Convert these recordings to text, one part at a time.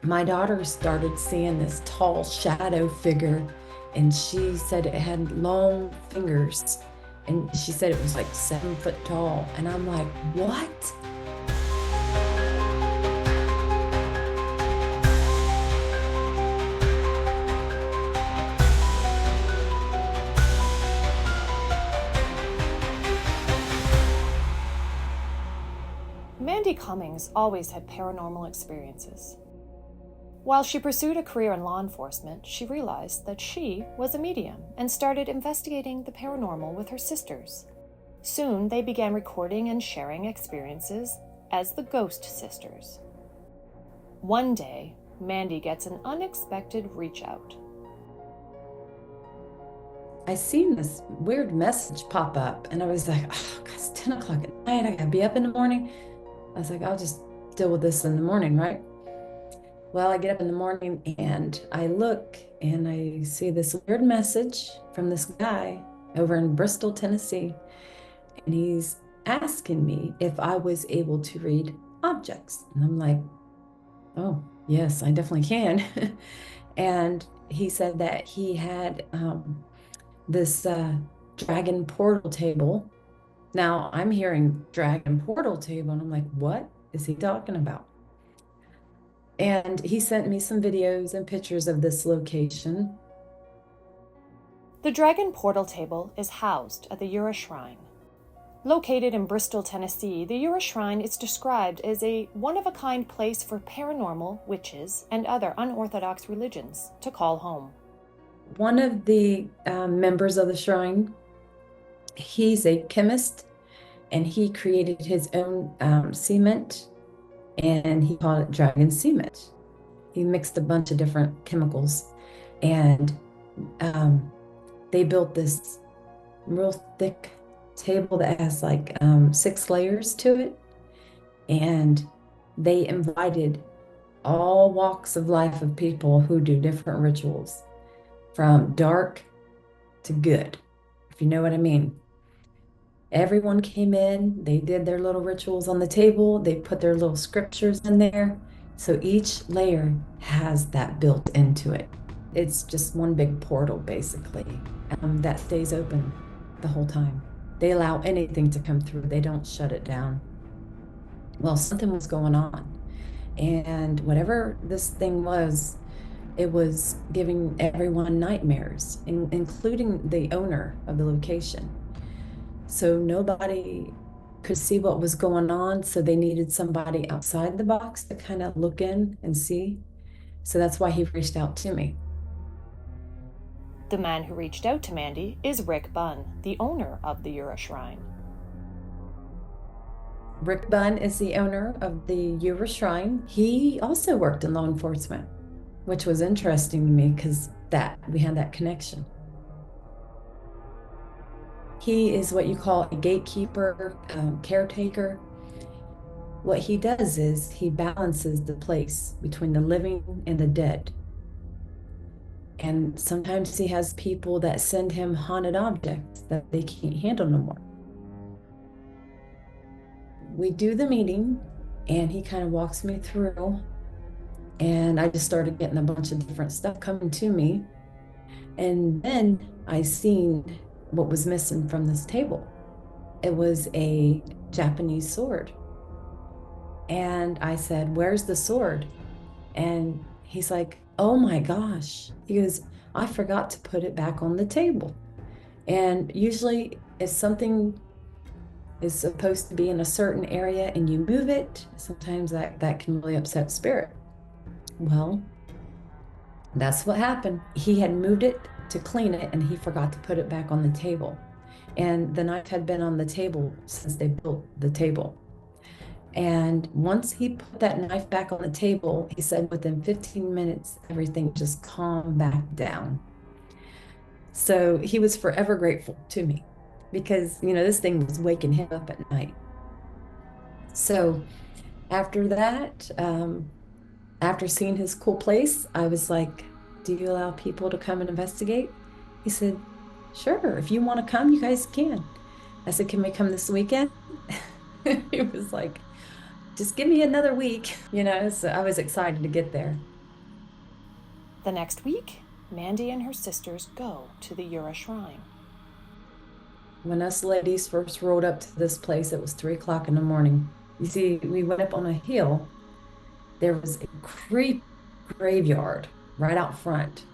My daughter started seeing this tall shadow figure, and she said it had long fingers, and she said it was like 7 foot tall. And I'm like, what? Mandy Cummings always had paranormal experiences. While she pursued a career in law enforcement, she realized that she was a medium and started investigating the paranormal with her sisters. Soon, they began recording and sharing experiences as the Ghost Sisters. One day, Mandy gets an unexpected reach out. I seen this weird message pop up, and I was like, oh, it's 10 o'clock at night. I gotta be up in the morning. I was like, I'll just deal with this in the morning, right? Well, I get up in the morning and I look and I see this weird message from this guy over in Bristol, Tennessee. And he's asking me if I was able to read objects. And I'm like, oh, yes, I definitely can. And he said that he had this dragon portal table. Now I'm hearing dragon portal table, and I'm like, what is he talking about? And he sent me some videos and pictures of this location. The Dragon Portal Table is housed at the Ura Shrine. Located in Bristol, Tennessee, the Ura Shrine is described as a one-of-a-kind place for paranormal, witches, and other unorthodox religions to call home. One of the members of the shrine, he's a chemist, and he created his own cement, and he called it dragon cement. He mixed a bunch of different chemicals, and they built this real thick table that has like 6 layers to it. And they invited all walks of life of people who do different rituals, from dark to good, if you know what I mean. Everyone came in, they did their little rituals on the table, they put their little scriptures in there. So each layer has that built into it. It's just one big portal, basically, that stays open the whole time. They allow anything to come through, they don't shut it down. Well, something was going on. And whatever this thing was, it was giving everyone nightmares, including the owner of the location. So nobody could see what was going on. So they needed somebody outside the box to kind of look in and see. So that's why he reached out to me. The man who reached out to Mandy is Rick Bunn, the owner of the Ura Shrine. Rick Bunn is the owner of the Ura Shrine. He also worked in law enforcement, which was interesting to me because that we had that connection. He is what you call a gatekeeper, caretaker. What he does is he balances the place between the living and the dead. And sometimes he has people that send him haunted objects that they can't handle no more. We do the meeting, and he kind of walks me through, and I just started getting a bunch of different stuff coming to me. And then I seen what was missing from this table. It was a Japanese sword. And I said, where's the sword? And he's like, oh my gosh. He goes, I forgot to put it back on the table. And usually if something is supposed to be in a certain area and you move it, sometimes that can really upset spirit. Well, that's what happened. He had moved it to clean it, and he forgot to put it back on the table. And the knife had been on the table since they built the table. And once he put that knife back on the table, he said within 15 minutes, everything just calmed back down. So he was forever grateful to me because, this thing was waking him up at night. So after that, after seeing his cool place, I was like, do you allow people to come and investigate? He said, sure, if you want to come, you guys can. I said, can we come this weekend? He was like, just give me another week, so I was excited to get there. The next week, Mandy and her sisters go to the Yura Shrine. When us ladies first rode up to this place, it was 3 o'clock in the morning. You see, we went up on a hill. There was a creep graveyard right out front.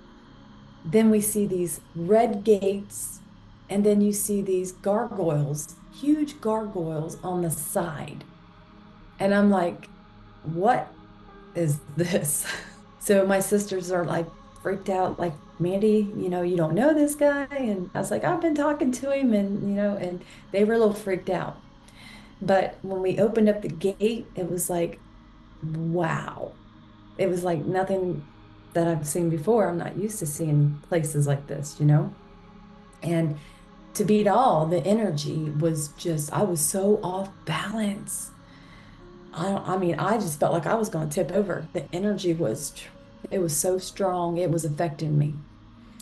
Then we see these red gates, and then you see these gargoyles, huge gargoyles on the side. And I'm like, what is this? So my sisters are like freaked out, like, Mandy, you don't know this guy. And I was like, I've been talking to him, and they were a little freaked out. But when we opened up the gate, it was like, wow. It was like nothing that I've seen before. I'm not used to seeing places like this. And to beat all, the energy was just, I was so off balance. I mean, I just felt like I was going to tip over. The energy was, it was so strong. It was affecting me.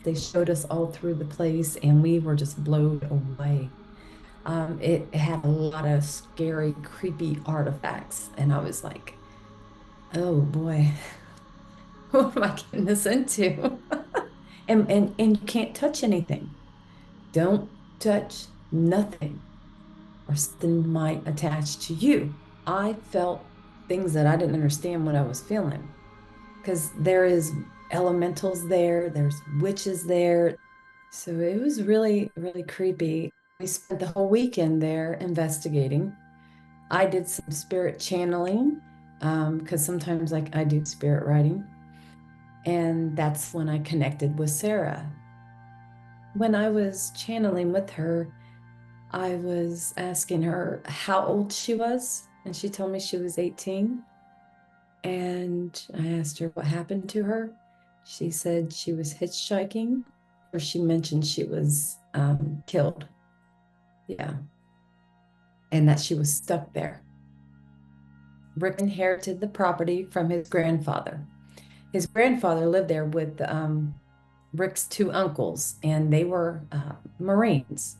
They showed us all through the place and we were just blown away. It had a lot of scary, creepy artifacts. And I was like, oh boy, what am I getting this into? And you can't touch anything. Don't touch nothing, or something might attach to you. I felt things that I didn't understand what I was feeling because there is elementals there, there's witches there. So it was really, really creepy. We spent the whole weekend there investigating. I did some spirit channeling because sometimes like I do spirit writing. And that's when I connected with Sarah. When I was channeling with her, I was asking her how old she was, and she told me she was 18. And I asked her what happened to her. She said she was hitchhiking, or she mentioned she was killed. Yeah. And that she was stuck there. Rick inherited the property from his grandfather. His grandfather lived there with Rick's two uncles, and they were Marines.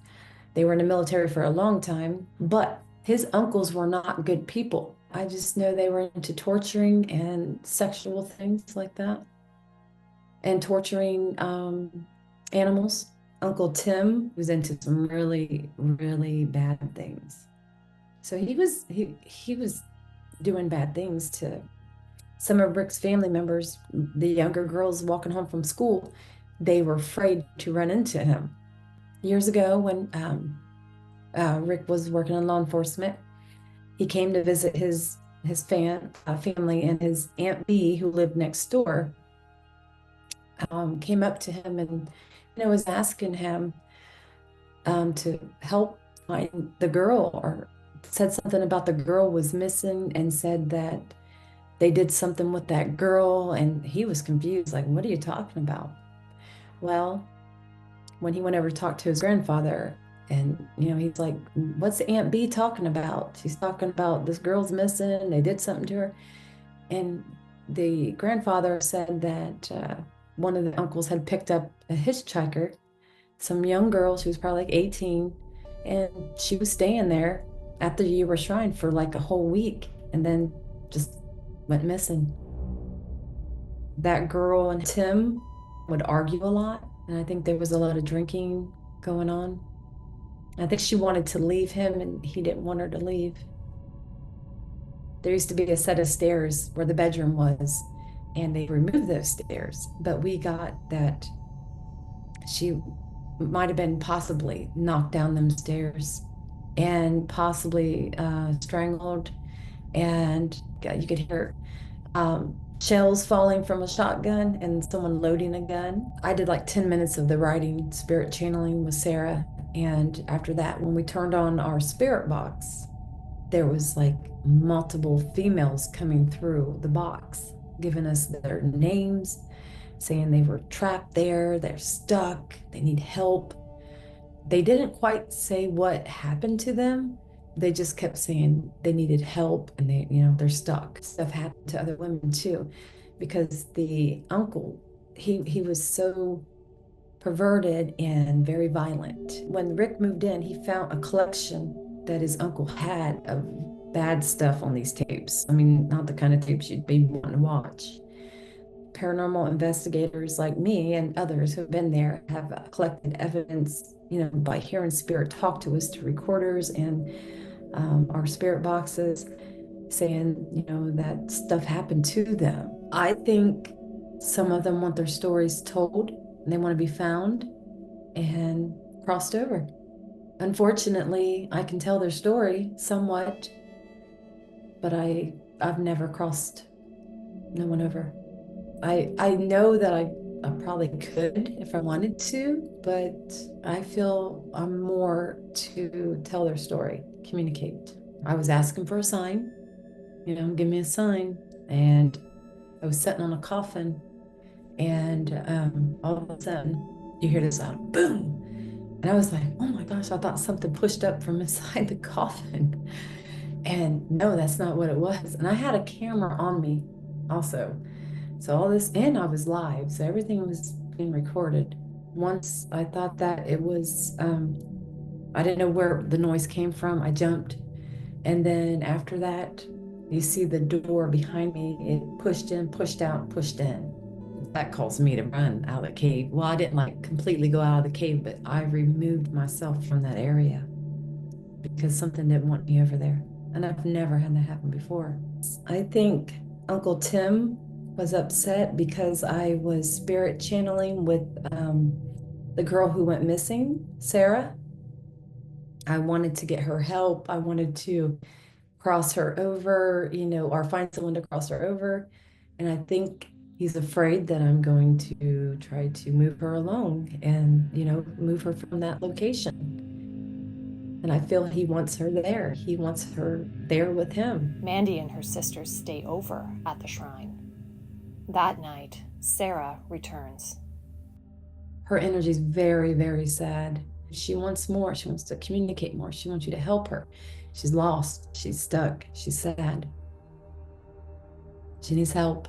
They were in the military for a long time, but his uncles were not good people. I just know they were into torturing and sexual things like that, and torturing animals. Uncle Tim was into some really, really bad things. So he was doing bad things to some of Rick's family members. The younger girls walking home from school, they were afraid to run into him. Years ago, when Rick was working in law enforcement, he came to visit his family, and his Aunt Bee, who lived next door, came up to him and was asking him to help find the girl, or said something about the girl was missing, and said that they did something with that girl, and he was confused, like, what are you talking about? Well, when he went over to talk to his grandfather, and he's like, what's Aunt B talking about? She's talking about this girl's missing, they did something to her. And the grandfather said that one of the uncles had picked up a hitchhiker, some young girl, she was probably like 18, and she was staying there at the Yura Shrine for like a whole week, and then just went missing. That girl and Tim would argue a lot, and I think there was a lot of drinking going on. I think she wanted to leave him, and he didn't want her to leave. There used to be a set of stairs where the bedroom was, and they removed those stairs, but we got that she might have been possibly knocked down them stairs and possibly strangled, and you could hear shells falling from a shotgun and someone loading a gun. I did like 10 minutes of the writing spirit channeling with Sarah. And after that, when we turned on our spirit box, there was like multiple females coming through the box, giving us their names, saying they were trapped there, they're stuck, they need help. They didn't quite say what happened to them. They just kept saying they needed help, and they're stuck. Stuff happened to other women too, because the uncle, he was so perverted and very violent. When Rick moved in, he found a collection that his uncle had of bad stuff on these tapes. I mean, not the kind of tapes you'd be wanting to watch. paranormal investigators like me and others who've been there have collected evidence, by hearing spirit talk to us through recorders and our spirit boxes, saying, that stuff happened to them. I think some of them want their stories told and they want to be found and crossed over. Unfortunately, I can tell their story somewhat, but I've never crossed no one over. I know that I probably could if I wanted to, but I feel I'm more to tell their story, communicate. I was asking for a sign, give me a sign. And I was sitting on a coffin, and all of a sudden you hear this loud boom. And I was like, oh my gosh, I thought something pushed up from inside the coffin. And no, that's not what it was. And I had a camera on me also. So all this, and I was live, so everything was being recorded. Once I thought that it was, I didn't know where the noise came from. I jumped. And then after that, you see the door behind me. It pushed in, pushed out, pushed in. That caused me to run out of the cave. Well, I didn't like completely go out of the cave, but I removed myself from that area because something didn't want me over there. And I've never had that happen before. I think Uncle Tim was upset because I was spirit channeling with the girl who went missing, Sarah. I wanted to get her help. I wanted to cross her over, or find someone to cross her over. And I think he's afraid that I'm going to try to move her along and, move her from that location. And I feel he wants her there. He wants her there with him. Mandy and her sisters stay over at the shrine. That night, Sarah returns. Her energy is very, very sad. She wants more. She wants to communicate more. She wants you to help her. She's lost. She's stuck. She's sad. She needs help.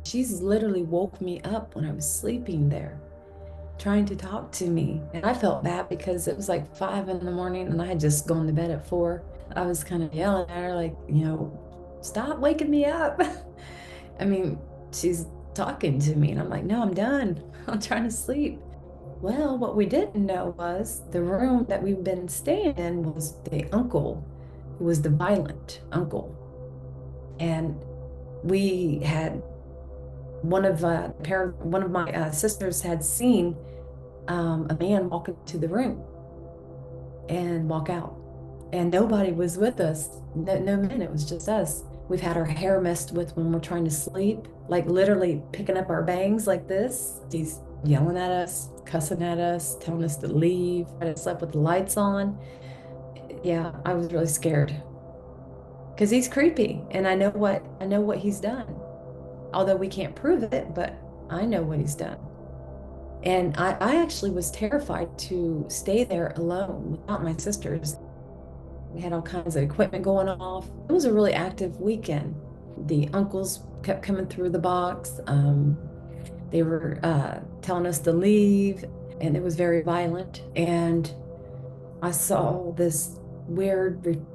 She's literally woke me up when I was sleeping there, trying to talk to me. And I felt bad because it was like 5 a.m. and I had just gone to bed at 4. I was kind of yelling at her, like, stop waking me up. I mean, she's talking to me and I'm like, no, I'm done. I'm trying to sleep. Well, what we didn't know was the room that we've been staying in was the uncle, who was the violent uncle. And we had one of my sisters had seen a man walk into the room and walk out, and nobody was with us. No men, it was just us. We've had our hair messed with when we're trying to sleep, like literally picking up our bangs like this. He's yelling at us, cussing at us, telling us to leave. I slept with the lights on. Yeah, I was really scared because he's creepy, and I know what he's done. Although we can't prove it, but I know what he's done. And I actually was terrified to stay there alone without my sisters. We had all kinds of equipment going off. It was a really active weekend. The uncles kept coming through the box. They were telling us to leave, and it was very violent. And I saw this weird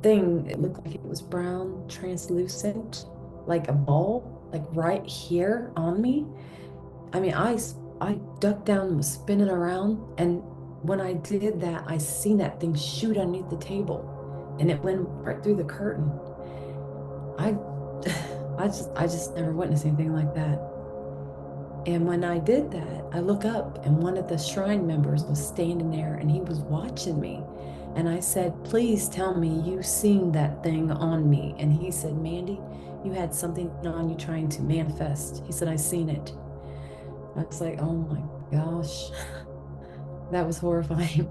thing. It looked like it was brown, translucent, like a ball, like right here on me. I mean, I ducked down and was spinning around. And when I did that, I seen that thing shoot underneath the table, and it went right through the curtain. I just never witnessed anything like that. And when I did that, I look up and one of the shrine members was standing there and he was watching me. And I said, please tell me you seen that thing on me. And he said, Mandy, you had something on you trying to manifest. He said, I seen it. I was like, oh my gosh, that was horrifying.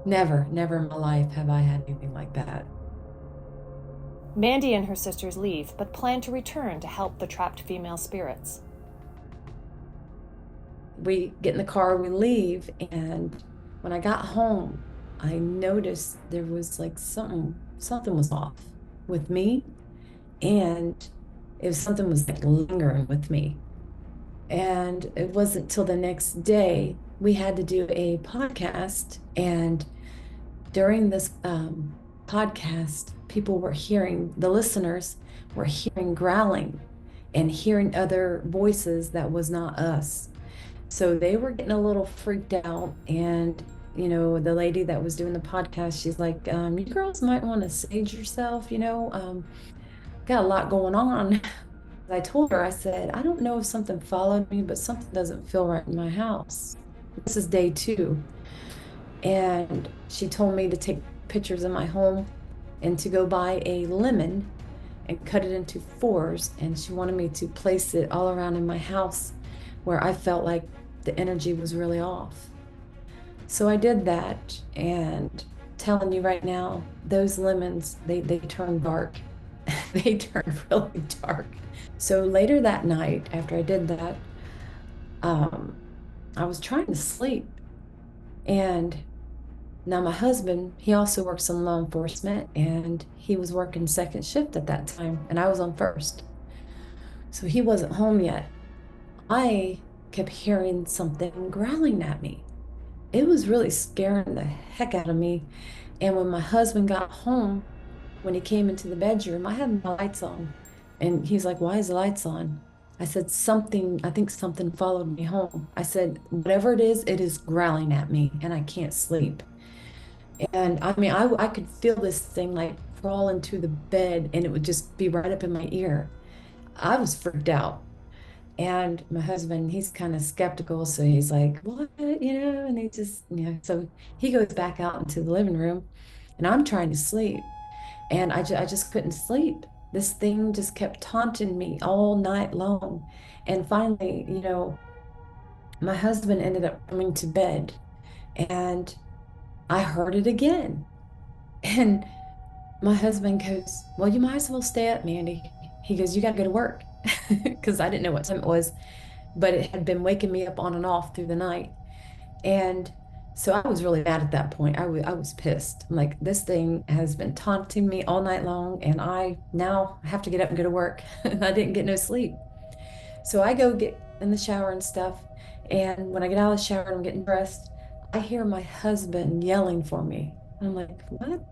Never in my life have I had anything like that. Mandy and her sisters leave, but plan to return to help the trapped female spirits. We get in the car, we leave, and when I got home, I noticed there was like something was off with me, and something was like lingering with me. And it wasn't till the next day we had to do a podcast, and during this podcast, the listeners were hearing growling, and hearing other voices that was not us. So they were getting a little freaked out. And, the lady that was doing the podcast, she's like, you girls might want to sage yourself, got a lot going on. I told her, I said, I don't know if something followed me, but something doesn't feel right in my house. This is day 2. And she told me to take pictures of my home and to go buy a lemon and cut it into fours. And she wanted me to place it all around in my house where I felt like the energy was really off. So I did that, and telling you right now, those lemons, they turn dark. They turn really dark. So later that night, after I did that, um, I was trying to sleep. And now my husband, he also works in law enforcement, and he was working second shift at that time, and I was on first. So he wasn't home yet. I kept hearing something growling at me. It was really scaring the heck out of me. And when my husband got home, when he came into the bedroom, I had my lights on. And he's like, "Why is the lights on?" I said, I think something followed me home. I said, "Whatever it is growling at me, and I can't sleep." And I mean, I could feel this thing like crawl into the bed, and it would just be right up in my ear. I was freaked out. And my husband, he's kind of skeptical. So he's like, "What?" And he just, so he goes back out into the living room, and I'm trying to sleep. And I just couldn't sleep. This thing just kept taunting me all night long. And finally, my husband ended up coming to bed, and I heard it again. And my husband goes, "Well, you might as well stay up, Mandy." He goes, "You got to go to work." Because I didn't know what time it was, but it had been waking me up on and off through the night. And so I was really mad at that point. I was pissed. I'm like, this thing has been taunting me all night long, and I now have to get up and go to work. And I didn't get no sleep. So I go get in the shower and stuff. And when I get out of the shower and I'm getting dressed, I hear my husband yelling for me. And I'm like, "What?"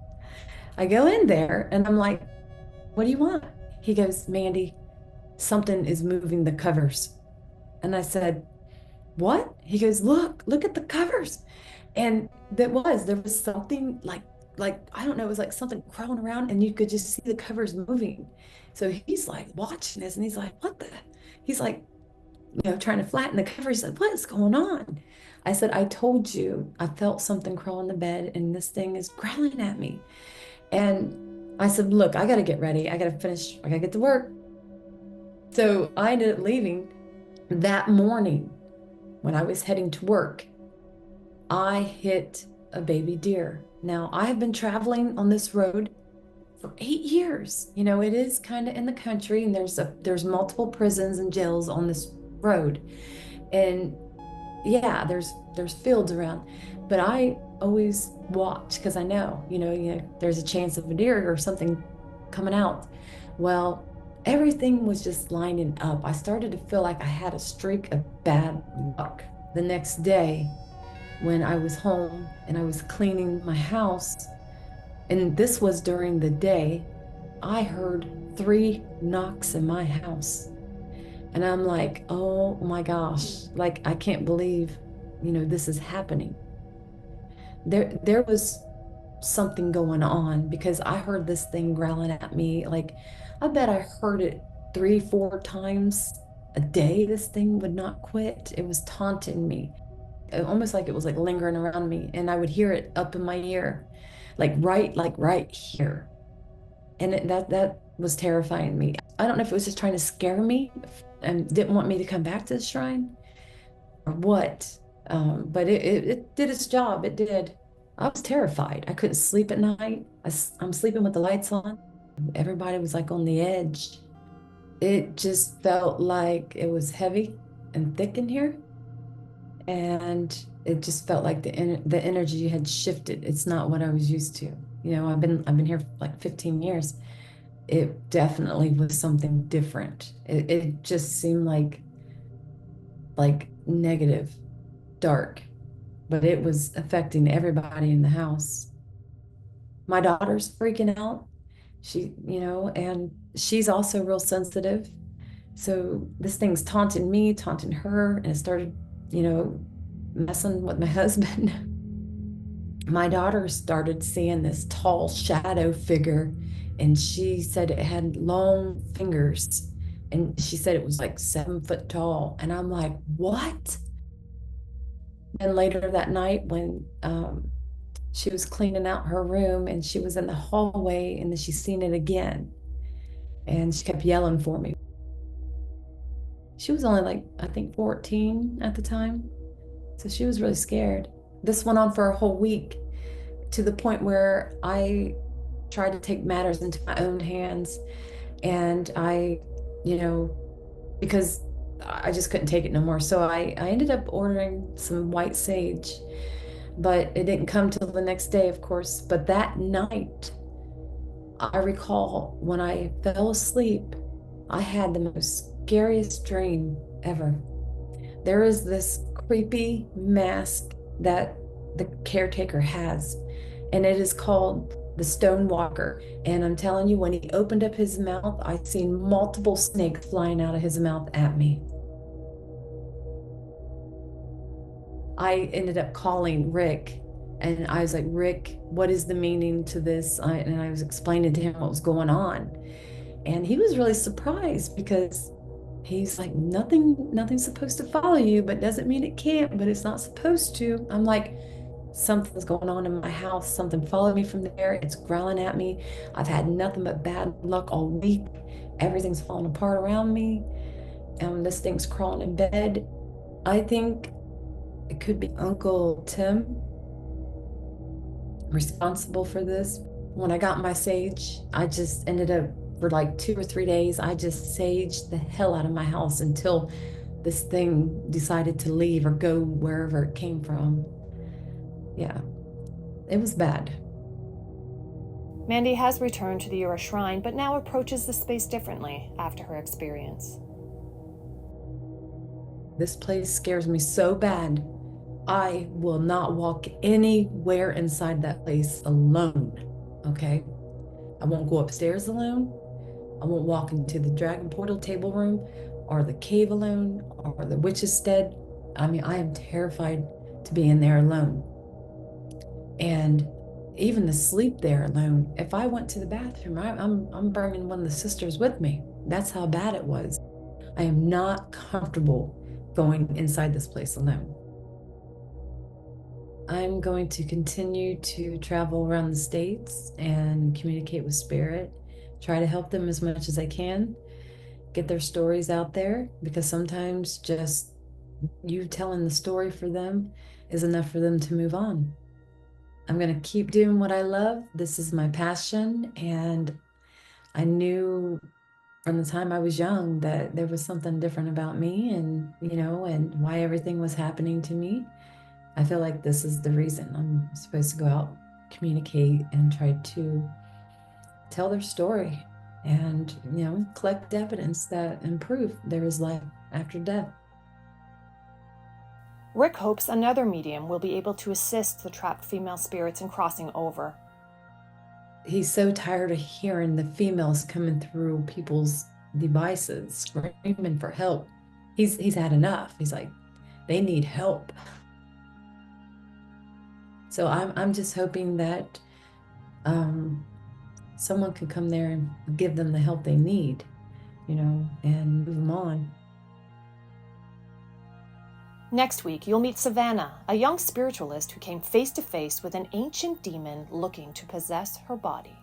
I go in there and I'm like, "What do you want?" He goes, "Mandy, something is moving the covers." And I said, "What?" He goes, look at the covers." And there was something like, I don't know, it was like something crawling around, and you could just see the covers moving. So he's like watching this, and he's like, "What the?" He's like, trying to flatten the cover. He's like, "What is going on?" I said, "I told you I felt something crawl in the bed, and this thing is growling at me." And I said, "Look, I got to get ready. I got to finish. I got to get to work." So I ended up leaving that morning. When I was heading to work, I hit a baby deer. Now, I have been traveling on this road for 8 years. It is kind of in the country, and there's multiple prisons and jails on this road. And yeah, there's fields around, but I always watch because I know, there's a chance of a deer or something coming out. Well, everything was just lining up. I started to feel like I had a streak of bad luck. The next day, when I was home and I was cleaning my house, and this was during the day, I heard 3 knocks in my house. And I'm like, "Oh my gosh, like I can't believe, this is happening." There was something going on because I heard this thing growling at me. Like, I bet I heard it 3, 4 times a day. This thing would not quit. It was taunting me, almost like it was like lingering around me, and I would hear it up in my ear, like right here. And that was terrifying me. I don't know if it was just trying to scare me and didn't want me to come back to the shrine or what. But it did its job. It did. I was terrified. I couldn't sleep at night. I'm sleeping with the lights on. Everybody was like on the edge. It just felt like it was heavy and thick in here. And it just felt like the energy had shifted. It's not what I was used to. I've been here for like 15 years. It definitely was something different. It just seemed like negative, dark, but it was affecting everybody in the house. My daughter's freaking out. And she's also real sensitive. So this thing's taunting me, taunting her, and it started, you know, messing with my husband. My daughter started seeing this tall shadow figure, and she said it had long fingers, and she said it was like 7 foot tall. And I'm like, what? And later that night, when she was cleaning out her room and she was in the hallway, and then she seen it again, and she kept yelling for me. She was only like, I think 14 at the time. So she was really scared. This went on for a whole week, to the point where I tried to take matters into my own hands. And you know, because I just couldn't take it no more. So I ended up ordering some white sage, but it didn't come till the next day, of course. But that night, I recall when I fell asleep, I had the most scariest dream ever. There is this creepy mask that the caretaker has, and it is called the Stone Walker. And I'm telling you, when he opened up his mouth, I seen multiple snakes flying out of his mouth at me. I ended up calling Rick, and I was like, Rick, what is the meaning to this? And I was explaining to him what was going on. And he was really surprised, because he's like, nothing's supposed to follow you, but doesn't mean it can't, but it's not supposed to. I'm like, something's going on in my house. Something followed me from there. It's growling at me. I've had nothing but bad luck all week. Everything's falling apart around me. And this thing's crawling in bed. I think it could be Uncle Tim responsible for this. When I got my sage, I just ended up, for like 2 or 3 days, I just saged the hell out of my house until this thing decided to leave or go wherever it came from. Yeah, it was bad. Mandy has returned to the Ura Shrine, but now approaches the space differently after her experience. This place scares me so bad. I will not walk anywhere inside that place alone. Okay? I won't go upstairs alone. I won't walk into the dragon portal table room or the cave alone or the witch's stead. I mean, I am terrified to be in there alone. And even to sleep there alone. If I went to the bathroom, I'm bringing one of the sisters with me. That's how bad it was. I am not comfortable going inside this place alone. I'm going to continue to travel around the states and communicate with spirit, try to help them as much as I can, get their stories out there, because sometimes just you telling the story for them is enough for them to move on. I'm going to keep doing what I love. This is my passion, and I knew from the time I was young that there was something different about me, and and why everything was happening to me. I feel like this is the reason I'm supposed to go out, communicate, and try to tell their story, and collect evidence that and prove there is life after death. Rick hopes another medium will be able to assist the trapped female spirits in crossing over. He's so tired of hearing the females coming through people's devices screaming for help. He's had enough. He's like, they need help. So I'm just hoping that someone could come there and give them the help they need, and move them on. Next week, you'll meet Savannah, a young spiritualist who came face to face with an ancient demon looking to possess her body.